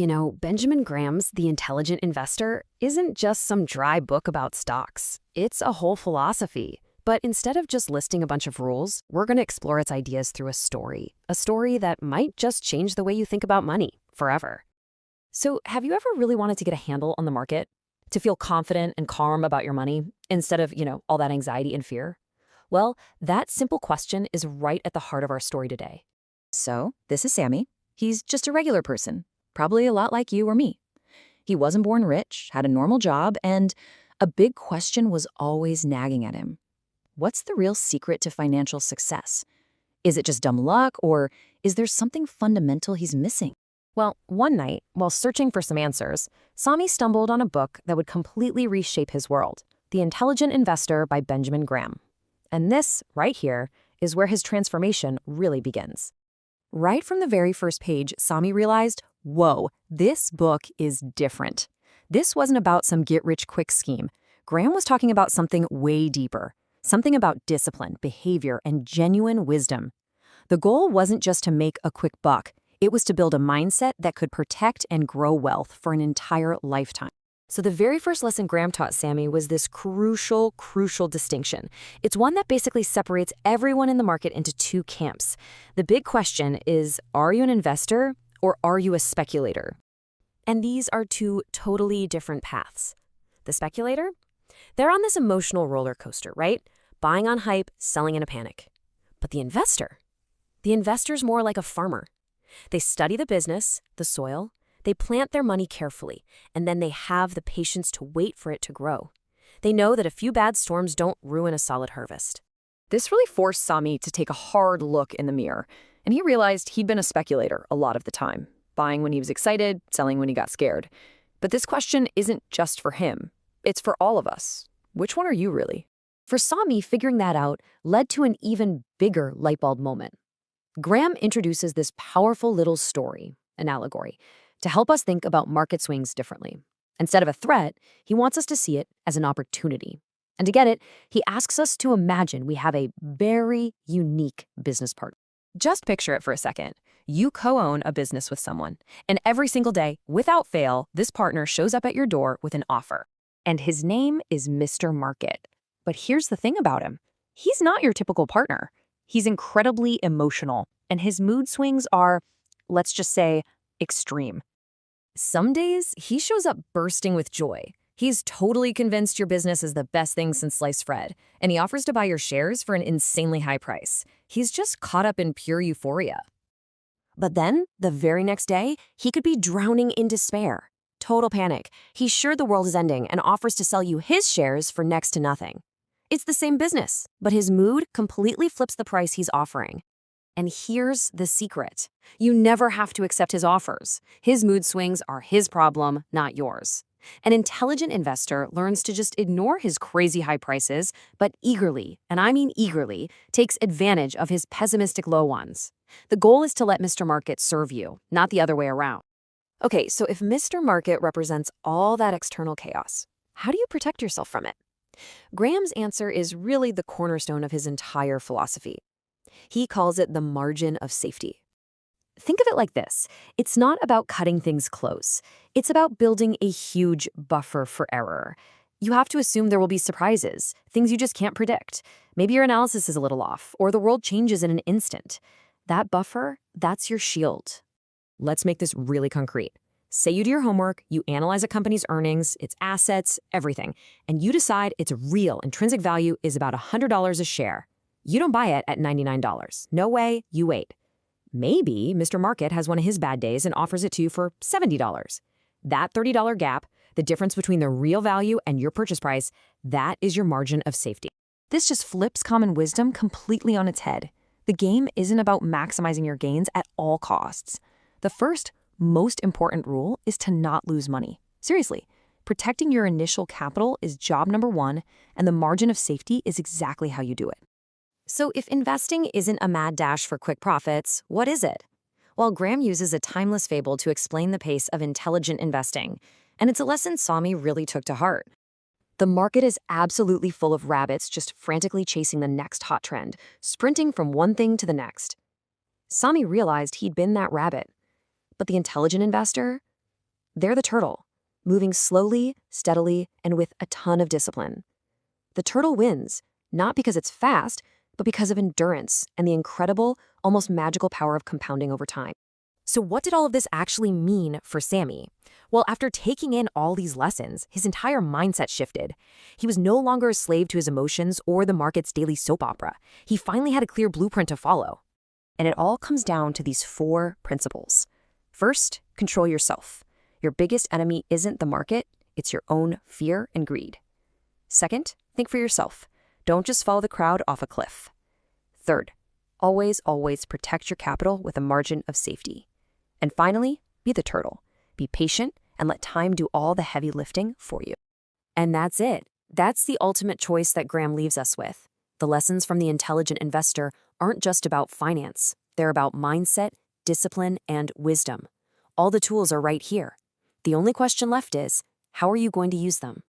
Benjamin Graham's The Intelligent Investor isn't just some dry book about stocks. It's a whole philosophy. But instead of just listing a bunch of rules, we're going to explore its ideas through a story that might just change the way you think about money forever. So, have you ever really wanted to get a handle on the market? To feel confident and calm about your money instead of, all that anxiety and fear? Well, that simple question is right at the heart of our story today. So, this is Sammy. He's just a regular person, probably a lot like you or me. He wasn't born rich, had a normal job, and a big question was always nagging at him. What's the real secret to financial success? Is it just dumb luck, or is there something fundamental he's missing? Well, one night, while searching for some answers, Sami stumbled on a book that would completely reshape his world, The Intelligent Investor by Benjamin Graham. And this, right here, is where his transformation really begins. Right from the very first page, Sami realized, whoa, this book is different. This wasn't about some get-rich-quick scheme. Graham was talking about something way deeper, something about discipline, behavior, and genuine wisdom. The goal wasn't just to make a quick buck. It was to build a mindset that could protect and grow wealth for an entire lifetime. So the very first lesson Graham taught Sami was this crucial distinction. It's one that basically separates everyone in the market into two camps. The big question is, are you an investor or are you a speculator? And these are two totally different paths. The speculator? They're on this emotional roller coaster, right? Buying on hype, selling in a panic. But the investor? The investor's more like a farmer. They study the business, the soil, they plant their money carefully, and then they have the patience to wait for it to grow. They know that a few bad storms don't ruin a solid harvest. This really forced Sami to take a hard look in the mirror, and he realized he'd been a speculator a lot of the time, buying when he was excited, selling when he got scared. But this question isn't just for him. It's for all of us. Which one are you really? For Sami, figuring that out led to an even bigger lightbulb moment. Graham introduces this powerful little story, an allegory, to help us think about market swings differently. Instead of a threat, he wants us to see it as an opportunity. And to get it, he asks us to imagine we have a very unique business partner. Just picture it for a second. You co-own a business with someone, and every single day, without fail, this partner shows up at your door with an offer. And his name is Mr. Market. But here's the thing about him. He's not your typical partner. He's incredibly emotional, and his mood swings are, let's just say, extreme. Some days, he shows up bursting with joy. He's totally convinced your business is the best thing since sliced bread, and he offers to buy your shares for an insanely high price. He's just caught up in pure euphoria. But then, the very next day, he could be drowning in despair. Total panic. He's sure the world is ending and offers to sell you his shares for next to nothing. It's the same business, but his mood completely flips the price he's offering. And here's the secret. You never have to accept his offers. His mood swings are his problem, not yours. An intelligent investor learns to just ignore his crazy high prices, but eagerly, and I mean eagerly, takes advantage of his pessimistic low ones. The goal is to let Mr. Market serve you, not the other way around. Okay, so if Mr. Market represents all that external chaos, how do you protect yourself from it? Graham's answer is really the cornerstone of his entire philosophy. He calls it the margin of safety. Think of it like this. It's not about cutting things close. It's about building a huge buffer for error. You have to assume there will be surprises, things you just can't predict. Maybe your analysis is a little off, or the world changes in an instant. That buffer, that's your shield. Let's make this really concrete. Say you do your homework, you analyze a company's earnings, its assets, everything, and you decide its real intrinsic value is about $100 a share. You don't buy it at $99. No way, you wait. Maybe Mr. Market has one of his bad days and offers it to you for $70. That $30 gap, the difference between the real value and your purchase price, that is your margin of safety. This just flips common wisdom completely on its head. The game isn't about maximizing your gains at all costs. The first, most important rule is to not lose money. Seriously, protecting your initial capital is job number one, and the margin of safety is exactly how you do it. So if investing isn't a mad dash for quick profits, what is it? Well, Graham uses a timeless fable to explain the pace of intelligent investing, and it's a lesson Sami really took to heart. The market is absolutely full of rabbits just frantically chasing the next hot trend, sprinting from one thing to the next. Sami realized he'd been that rabbit. But the intelligent investor? They're the turtle, moving slowly, steadily, and with a ton of discipline. The turtle wins, not because it's fast, but because of endurance and the incredible, almost magical power of compounding over time. So what did all of this actually mean for Sammy? Well, after taking in all these lessons, his entire mindset shifted. He was no longer a slave to his emotions or the market's daily soap opera. He finally had a clear blueprint to follow. And it all comes down to these 4 principles. First, control yourself. Your biggest enemy isn't the market, it's your own fear and greed. Second, think for yourself. Don't just follow the crowd off a cliff. Third, always protect your capital with a margin of safety. And finally, be the turtle. Be patient and let time do all the heavy lifting for you. And that's it. That's the ultimate choice that Graham leaves us with. The lessons from the intelligent investor aren't just about finance. They're about mindset, discipline, and wisdom. All the tools are right here. The only question left is, how are you going to use them?